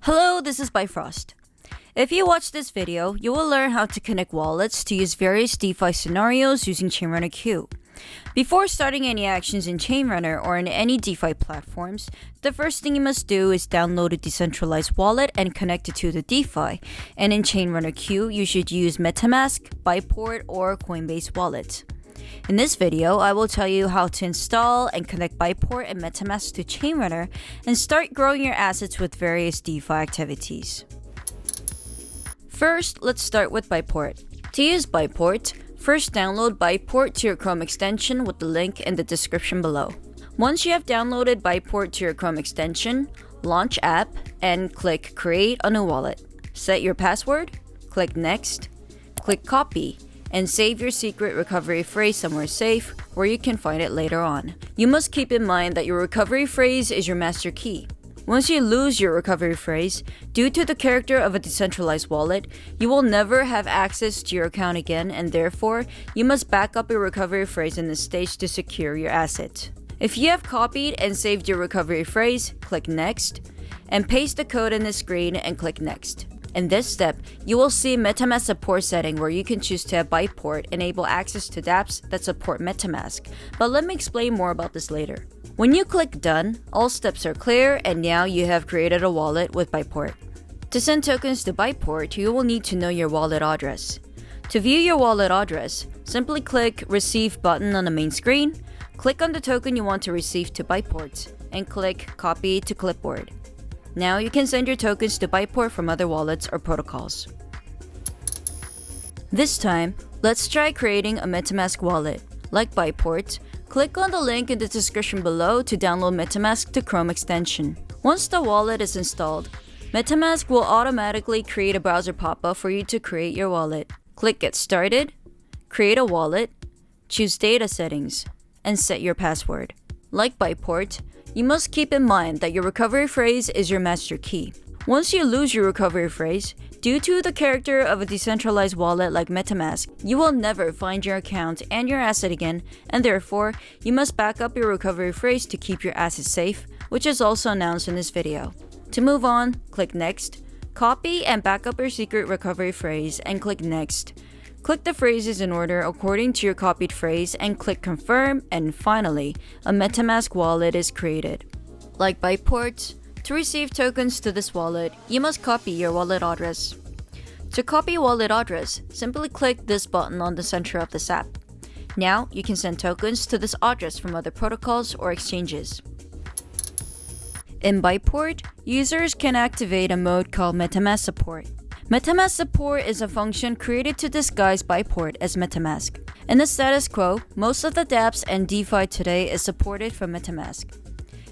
Hello, this is Bifrost. If you watch this video, you will learn how to connect wallets to use various DeFi scenarios using ChainRunner Q. Before starting any actions in ChainRunner or in any DeFi platforms, the first thing you must do is download a decentralized wallet and connect it to the DeFi. And in ChainRunner Q, you should use MetaMask, Biport, or Coinbase Wallet. In this video, I will tell you how to install and connect Biport and MetaMask to ChainRunner and start growing your assets with various DeFi activities. First, let's start with Biport. To use Biport, first download Biport to your Chrome extension with the link in the description below. Once you have downloaded Biport to your Chrome extension, launch app and click Create a new wallet. Set your password, click Next, click Copy, and save your secret recovery phrase somewhere safe where you can find it later on. You must keep in mind that your recovery phrase is your master key. Once you lose your recovery phrase, due to the character of a decentralized wallet, you will never have access to your account again, and therefore, you must back up your recovery phrase in this stage to secure your asset. If you have copied and saved your recovery phrase, click Next, and paste the code in the screen and click Next. In this step, you will see MetaMask support setting where you can choose to have Biport enable access to dApps that support MetaMask, but let me explain more about this later. When you click Done, all steps are clear and now you have created a wallet with Biport. To send tokens to Biport, you will need to know your wallet address. To view your wallet address, simply click Receive button on the main screen, click on the token you want to receive to Biport, and click Copy to Clipboard. Now you can send your tokens to Biport from other wallets or protocols. This time, let's try creating a MetaMask wallet. Like Biport, click on the link in the description below to download MetaMask to Chrome extension. Once the wallet is installed, MetaMask will automatically create a browser pop-up for you to create your wallet. Click Get Started, create a wallet, choose Data Settings, and set your password. Like Biport, you must keep in mind that your recovery phrase is your master key. Once you lose your recovery phrase, due to the character of a decentralized wallet like MetaMask, you will never find your account and your asset again, and therefore, you must back up your recovery phrase to keep your assets safe, which is also announced in this video. To move on, click Next, copy and back up your secret recovery phrase, and click Next. Click the phrases in order according to your copied phrase and click Confirm, and finally, a MetaMask wallet is created. Like Biport, to receive tokens to this wallet, you must copy your wallet address. To copy wallet address, simply click this button on the center of this app. Now, you can send tokens to this address from other protocols or exchanges. In Biport, users can activate a mode called MetaMask Support. MetaMask Support is a function created to disguise Biport as MetaMask. In the status quo, most of the dApps and DeFi today is supported from MetaMask.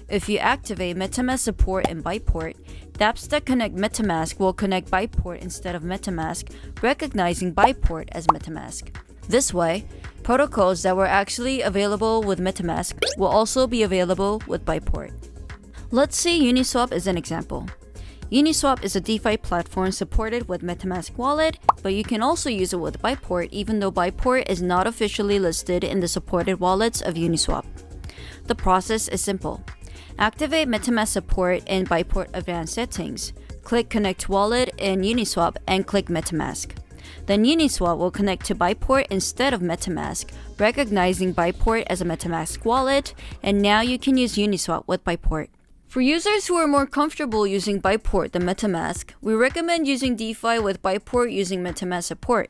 If you activate MetaMask Support in Biport, dApps that connect MetaMask will connect Biport instead of MetaMask, recognizing Biport as MetaMask. This way, protocols that were actually available with MetaMask will also be available with Biport. Let's see Uniswap as an example. Uniswap is a DeFi platform supported with MetaMask Wallet, but you can also use it with Biport even though Biport is not officially listed in the supported wallets of Uniswap. The process is simple. Activate MetaMask Support in Biport Advanced Settings, click Connect Wallet in Uniswap and click MetaMask. Then Uniswap will connect to Biport instead of MetaMask, recognizing Biport as a MetaMask wallet, and now you can use Uniswap with Biport. For users who are more comfortable using Biport than MetaMask, we recommend using DeFi with Biport using MetaMask Support.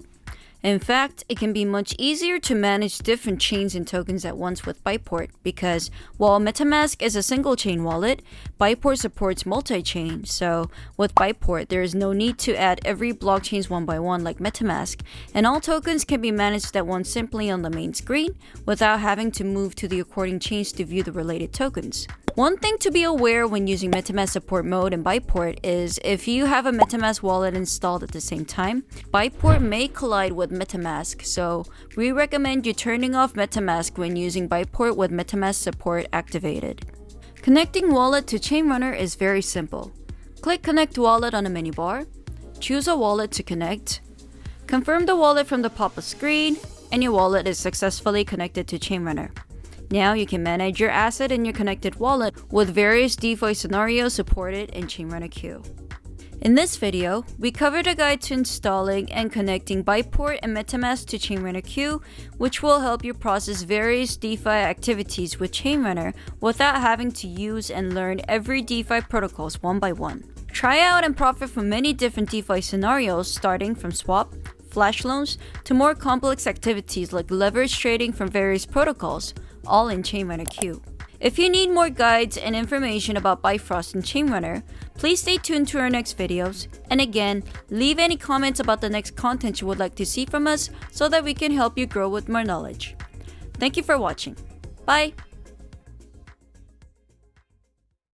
In fact, it can be much easier to manage different chains and tokens at once with Biport because while MetaMask is a single chain wallet, Biport supports multi-chain, so with Biport there is no need to add every blockchains one by one like MetaMask, and all tokens can be managed at once simply on the main screen without having to move to the according chains to view the related tokens. One thing to be aware when using MetaMask support mode in Biport is if you have a MetaMask wallet installed at the same time, Biport may collide with MetaMask, so we recommend you turning off MetaMask when using Biport with MetaMask support activated. Connecting wallet to ChainRunner is very simple. Click Connect Wallet on the menu bar, choose a wallet to connect, confirm the wallet from the pop-up screen, and your wallet is successfully connected to ChainRunner. Now you can manage your asset in your connected wallet with various DeFi scenarios supported in ChainRunner Q. In this video, we covered a guide to installing and connecting Biport and MetaMask to ChainRunner Q, which will help you process various DeFi activities with ChainRunner without having to use and learn every DeFi protocols one by one. Try out and profit from many different DeFi scenarios, starting from swap, flash loans, to more complex activities like leverage trading from various protocols, all in ChainRunner Q. If you need more guides and information about Bifrost and ChainRunner, please stay tuned to our next videos. And again, leave any comments about the next content you would like to see from us so that we can help you grow with more knowledge. Thank you for watching. Bye!